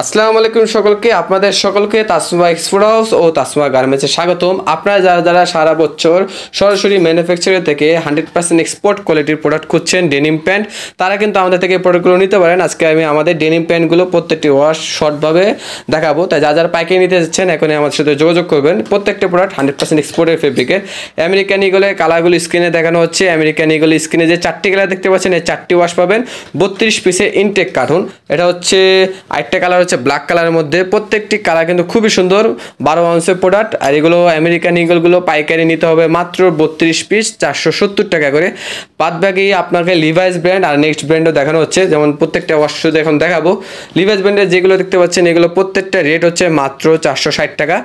আসসালামু আলাইকুম সকলকে, আপনাদের সকলকে তাসমা এক্সপোর্ট হাউস ও তাসমা গার্মেন্টসে স্বাগতম। আপনারা যারা সারা বছর সরাসরি ম্যানুফ্যাকচারার থেকে 100% এক্সপোর্ট কোয়ালিটির প্রোডাক্ট খুঁজছেন ডেনিম প্যান্ট, তারা কিন্তু আমাদের থেকে প্রোডাক্টগুলো নিতে পারেন। আজকে আমি আমাদের ডেনিম প্যান্টগুলো প্রত্যেকটি ওয়াশ শর্টভাবে দেখাবো। তাই যারা পাইকারি নিতে যাচ্ছেন এখনই আমাদের সাথে যোগাযোগ করবেন। প্রত্যেকটা প্রোডাক্ট 100% এক্সপোর্টের ফেব্রিকের। আমেরিকান ইগলের কালারগুলো স্ক্রিনে দেখানো হচ্ছে। আমেরিকান ইগল স্ক্রিনে যে 4টি কালার দেখতে পাচ্ছেন, এই 4টি ওয়াশ পাবেন। 32 পিসের ইনটেক কার্টুন। এটা হচ্ছে আরেকটা কালার হচ্ছে ব্ল্যাক কালারের মধ্যে। প্রত্যেকটি কালার কিন্তু খুবই সুন্দর, 12 আউন্সের প্রোডাক্ট। আর এগুলো আমেরিকান ইগলগুলো পাইকারি নিতে হবে মাত্র 32 পিস 470 টাকা করে। বাদবাকি আপনাকে লিভাইস ব্র্যান্ড আর নেক্সট ব্র্যান্ডও দেখানো হচ্ছে। যেমন প্রত্যেকটা ওয়াশ শুধু এখন দেখাবো। লিভাইস ব্র্যান্ডের যেগুলো দেখতে পাচ্ছেন এগুলো প্রত্যেকটা রেট হচ্ছে মাত্র 460 টাকা।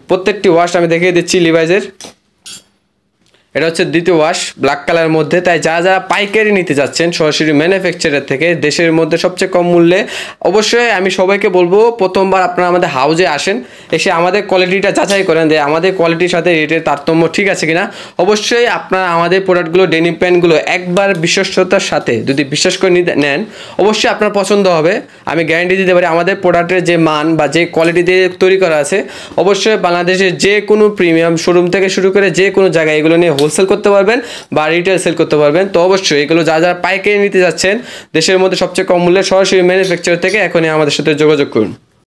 প্রত্যেকটি ওয়াশ আমি দেখিয়ে দিচ্ছি লিভাইসের। এটা হচ্ছে দ্বিতীয় ওয়াশ ব্ল্যাক কালারের মধ্যে। তাই যারা পাইকারি নিতে যাচ্ছেন সরাসরি ম্যানুফ্যাকচারার থেকে দেশের মধ্যে সবচেয়ে কম মূল্যে, অবশ্যই আমি সবাইকে বলবো প্রথমবার আপনারা আমাদের হাউজে আসেন, এসে আমাদের কোয়ালিটিটা যাচাই করেন যে আমাদের কোয়ালিটির সাথে রেটের তারতম্য ঠিক আছে কিনা। অবশ্যই আপনারা আমাদের প্রোডাক্টগুলো ডেনিম প্যান্টগুলো একবার বিশ্বস্ততার সাথে যদি বিশ্বাস করে নেন, অবশ্যই আপনার পছন্দ হবে। আমি গ্যারান্টি দিতে পারি আমাদের প্রোডাক্টের যে মান বা যে কোয়ালিটি দিয়ে তৈরি করা আছে, অবশ্যই বাংলাদেশের যে কোনো প্রিমিয়াম শোরুম থেকে শুরু করে যে কোনো জায়গায় এগুলো নিয়ে হোলসেল করতে পারবেন বা রিটেল সেল করতে পারবেন। তো অবশ্যই এগুলো যারা পাইকারি নিতে যাচ্ছেন দেশের মধ্যে সবচেয়ে কম মূল্যে সরাসরি ম্যানুফ্যাকচারার থেকে এখনই আমাদের সাথে যোগাযোগ করুন।